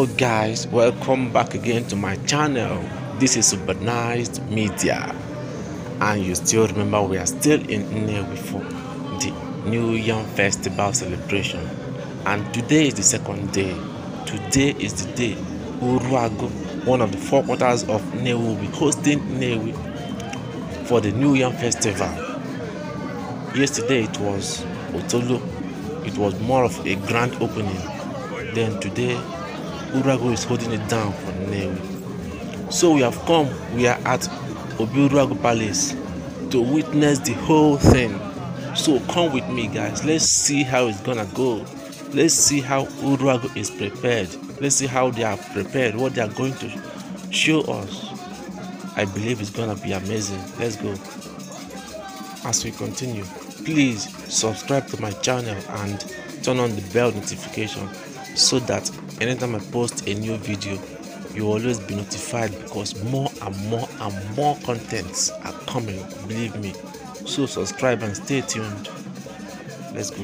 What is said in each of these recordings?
Hello guys, welcome back again to my channel. This is Urbanized Media, and you still remember we are still in Nnewi for the New Yam Festival celebration, and today is the second day. Today is the day Uruagu, one of the four quarters of Nnewi, will be hosting Nnewi for the New Yam Festival. Yesterday it was Otolo. It was more of a grand opening. Then today Uruagu is holding it down for Nnewi. So we are at Uruagu Palace to witness the whole thing. So come with me guys, let's see how it's gonna go. Let's see how Uruagu is prepared. Let's see how they are prepared, what they are going to show us. I believe it's gonna be amazing. Let's go. As we continue, please subscribe to my channel and turn on the bell notification so that anytime I post a new video, you will always be notified, because more and more contents are coming, believe me. So subscribe and stay tuned. Let's go.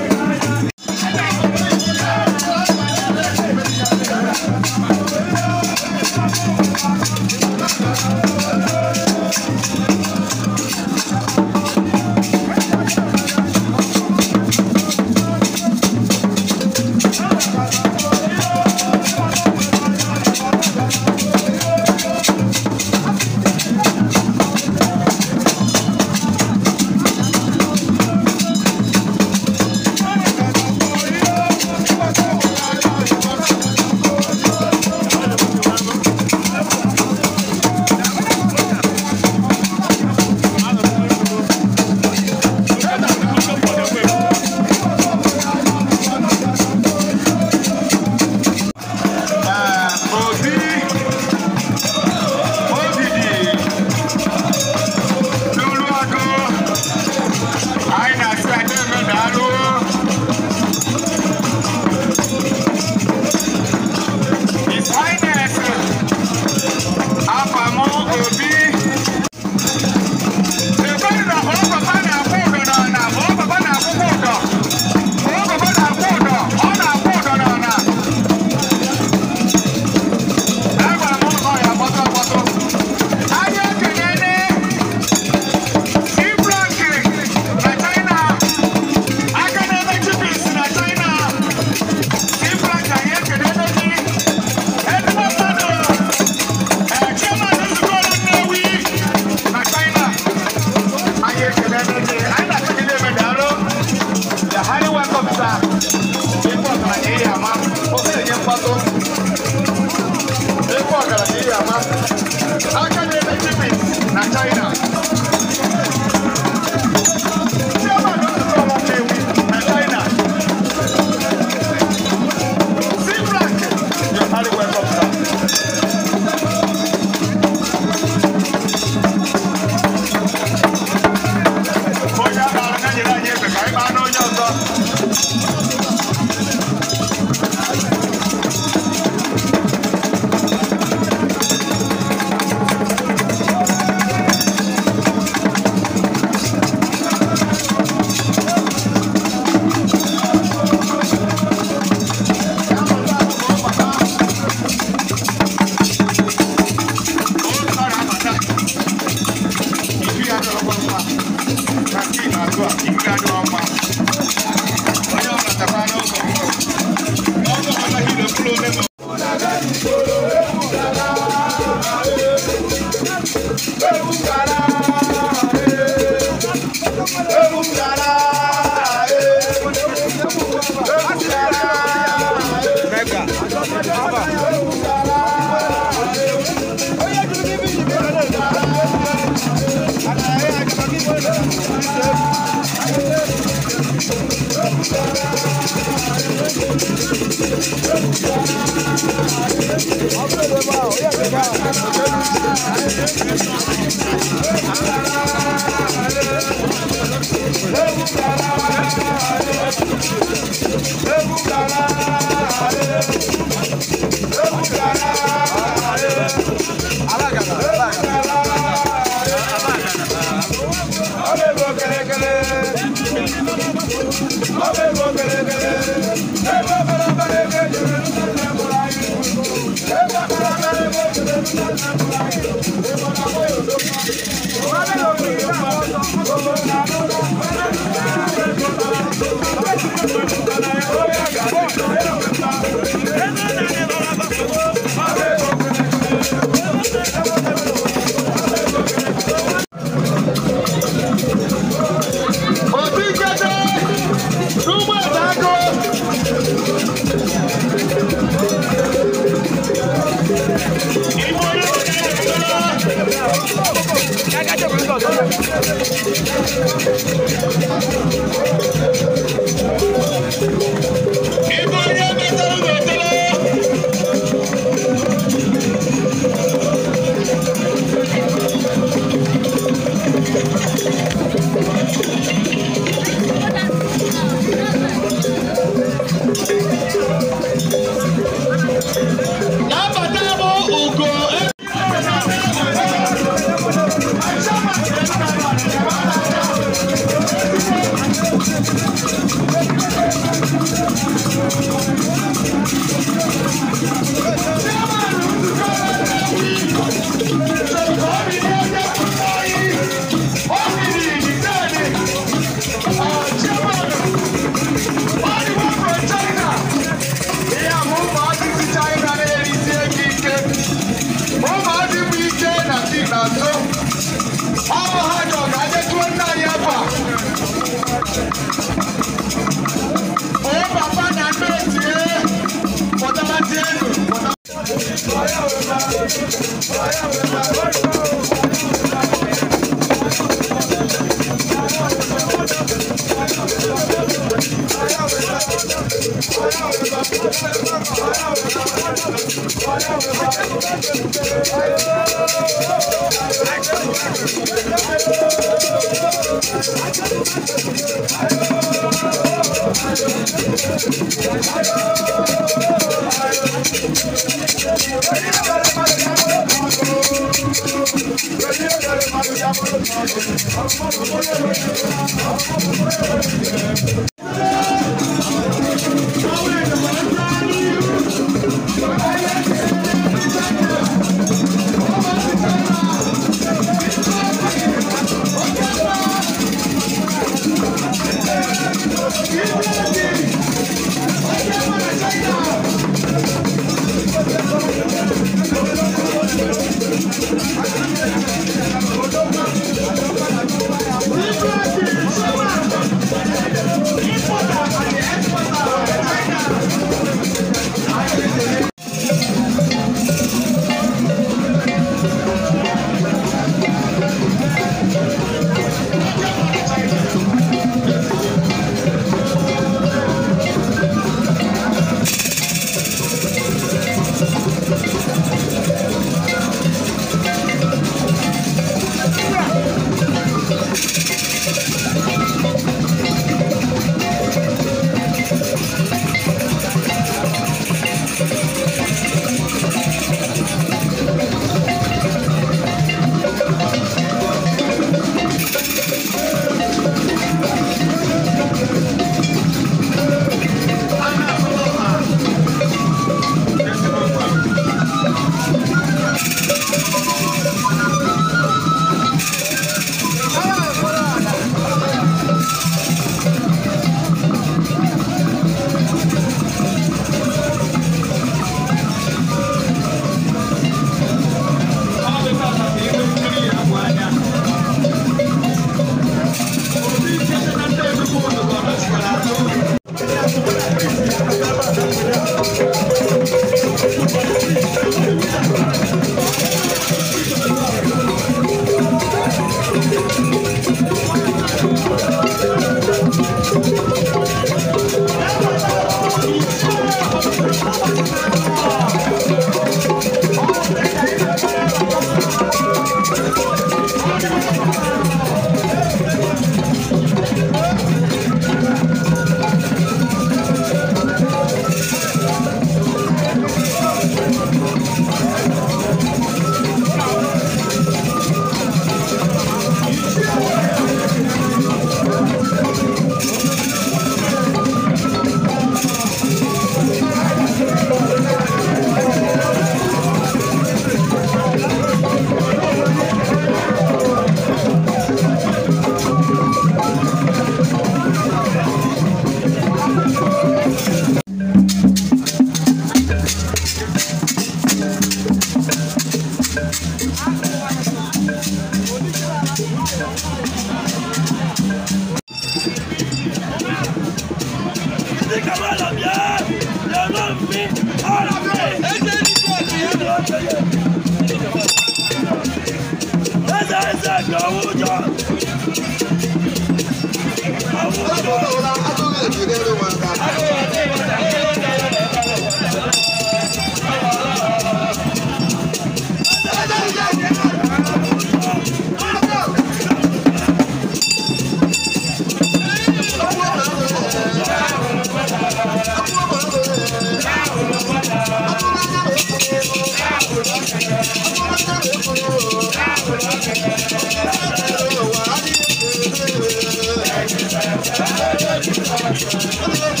Thank you.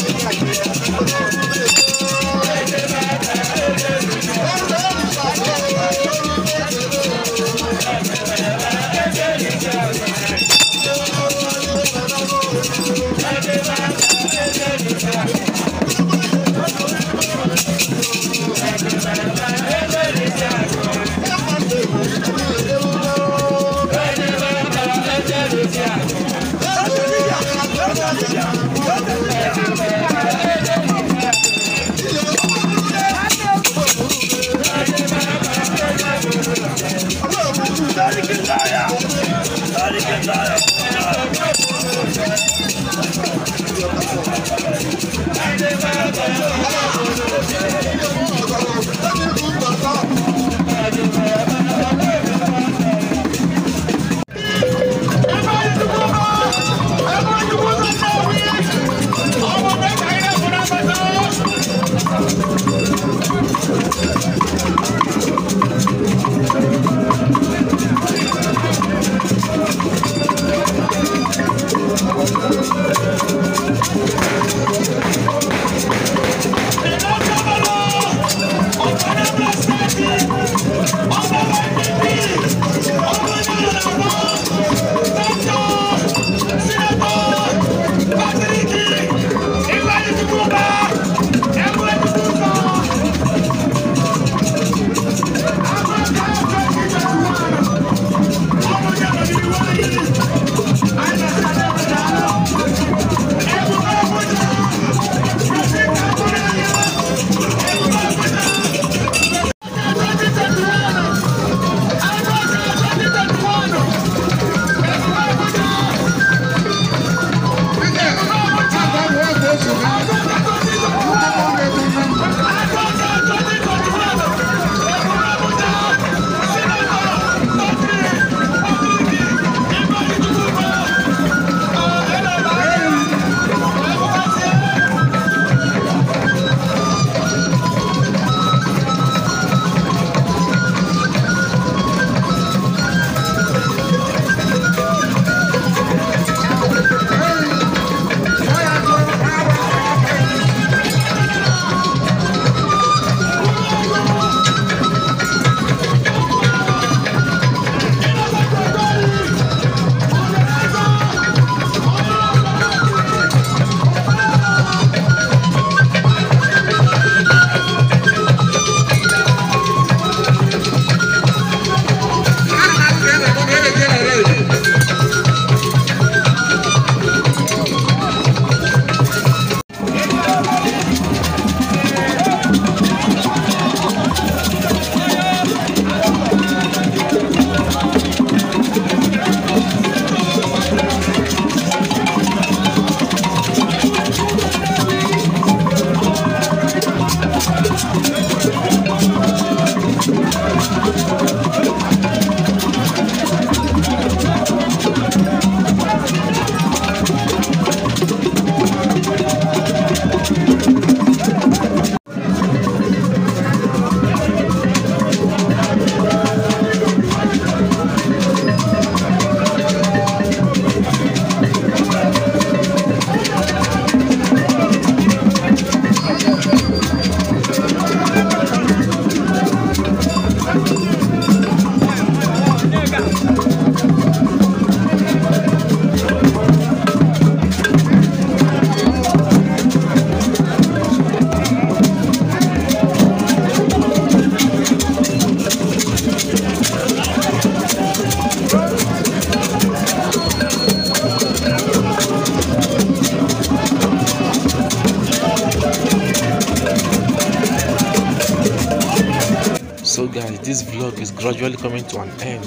this vlog is gradually coming to an end.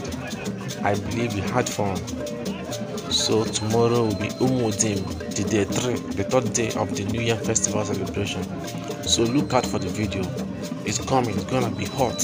I believe we had fun. So tomorrow will be Umudim, the day 3, the third day of the New Yam Festival celebration. So look out for the video. It's coming, it's gonna be hot.